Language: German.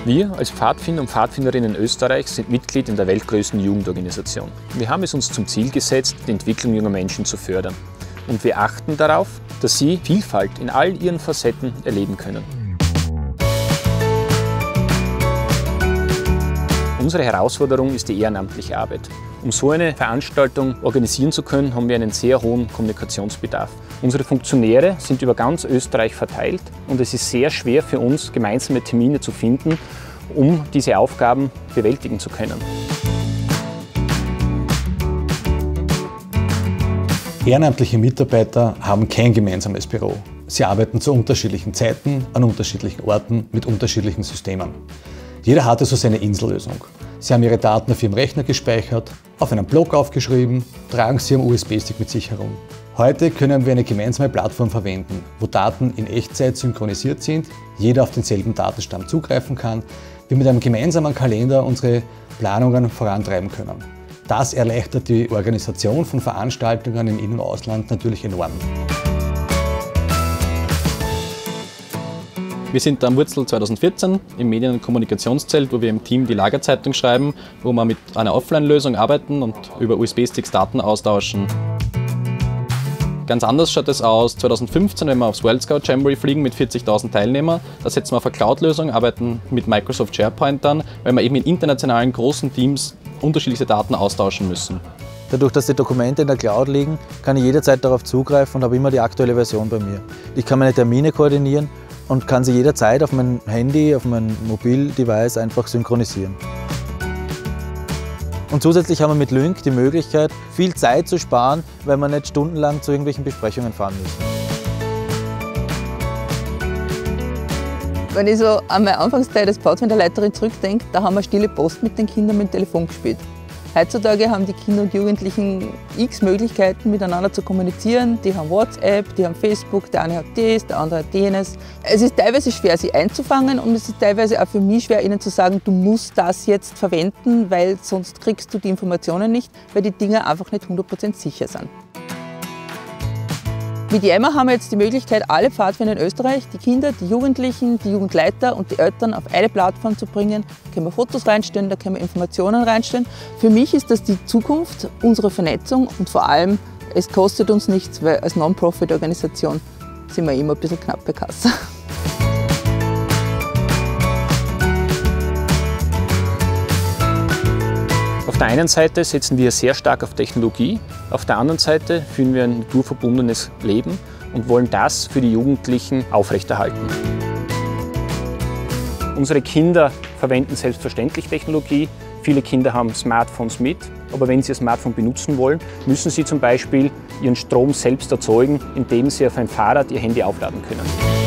Wir als Pfadfinder und Pfadfinderinnen Österreichs sind Mitglied in der weltgrößten Jugendorganisation. Wir haben es uns zum Ziel gesetzt, die Entwicklung junger Menschen zu fördern. Und wir achten darauf, dass sie Vielfalt in all ihren Facetten erleben können. Unsere Herausforderung ist die ehrenamtliche Arbeit. Um so eine Veranstaltung organisieren zu können, haben wir einen sehr hohen Kommunikationsbedarf. Unsere Funktionäre sind über ganz Österreich verteilt und es ist sehr schwer für uns, gemeinsame Termine zu finden, um diese Aufgaben bewältigen zu können. Ehrenamtliche Mitarbeiter haben kein gemeinsames Büro. Sie arbeiten zu unterschiedlichen Zeiten, an unterschiedlichen Orten, mit unterschiedlichen Systemen. Jeder hatte so seine Insellösung. Sie haben ihre Daten auf ihrem Rechner gespeichert, auf einem Blog aufgeschrieben, tragen sie am USB-Stick mit sich herum. Heute können wir eine gemeinsame Plattform verwenden, wo Daten in Echtzeit synchronisiert sind, jeder auf denselben Datenstamm zugreifen kann, wir mit einem gemeinsamen Kalender unsere Planungen vorantreiben können. Das erleichtert die Organisation von Veranstaltungen im In- und Ausland natürlich enorm. Wir sind am Wurzel 2014 im Medien- und Kommunikationszelt, wo wir im Team die Lagerzeitung schreiben, wo wir mit einer Offline-Lösung arbeiten und über USB-Sticks Daten austauschen. Ganz anders schaut es aus 2015, wenn wir aufs World Scout Jamboree fliegen mit 40.000 Teilnehmern. Da setzen wir auf eine Cloud-Lösung, arbeiten mit Microsoft SharePoint dann, weil wir eben in internationalen großen Teams unterschiedliche Daten austauschen müssen. Dadurch, dass die Dokumente in der Cloud liegen, kann ich jederzeit darauf zugreifen und habe immer die aktuelle Version bei mir. Ich kann meine Termine koordinieren und kann sie jederzeit auf mein Handy, auf mein Mobildevice einfach synchronisieren. Und zusätzlich haben wir mit Lync die Möglichkeit, viel Zeit zu sparen, weil wir nicht stundenlang zu irgendwelchen Besprechungen fahren müssen. Wenn ich so an meine Anfangszeit als Pfadfinderleiterin zurückdenke, da haben wir stille Post mit den Kindern mit dem Telefon gespielt. Heutzutage haben die Kinder und Jugendlichen x Möglichkeiten, miteinander zu kommunizieren. Die haben WhatsApp, die haben Facebook, der eine hat das, der andere hat jenes. Es ist teilweise schwer, sie einzufangen und es ist teilweise auch für mich schwer, ihnen zu sagen, du musst das jetzt verwenden, weil sonst kriegst du die Informationen nicht, weil die Dinge einfach nicht 100% sicher sind. Mit Yammer haben wir jetzt die Möglichkeit, alle Pfadfinder in Österreich, die Kinder, die Jugendlichen, die Jugendleiter und die Eltern auf eine Plattform zu bringen. Da können wir Fotos reinstellen, da können wir Informationen reinstellen. Für mich ist das die Zukunft unserer Vernetzung und vor allem, es kostet uns nichts, weil als Non-Profit-Organisation sind wir immer ein bisschen knapp bei Kasse. Auf der einen Seite setzen wir sehr stark auf Technologie, auf der anderen Seite führen wir ein naturverbundenes Leben und wollen das für die Jugendlichen aufrechterhalten. Unsere Kinder verwenden selbstverständlich Technologie. Viele Kinder haben Smartphones mit, aber wenn sie ein Smartphone benutzen wollen, müssen sie zum Beispiel ihren Strom selbst erzeugen, indem sie auf ein Fahrrad ihr Handy aufladen können.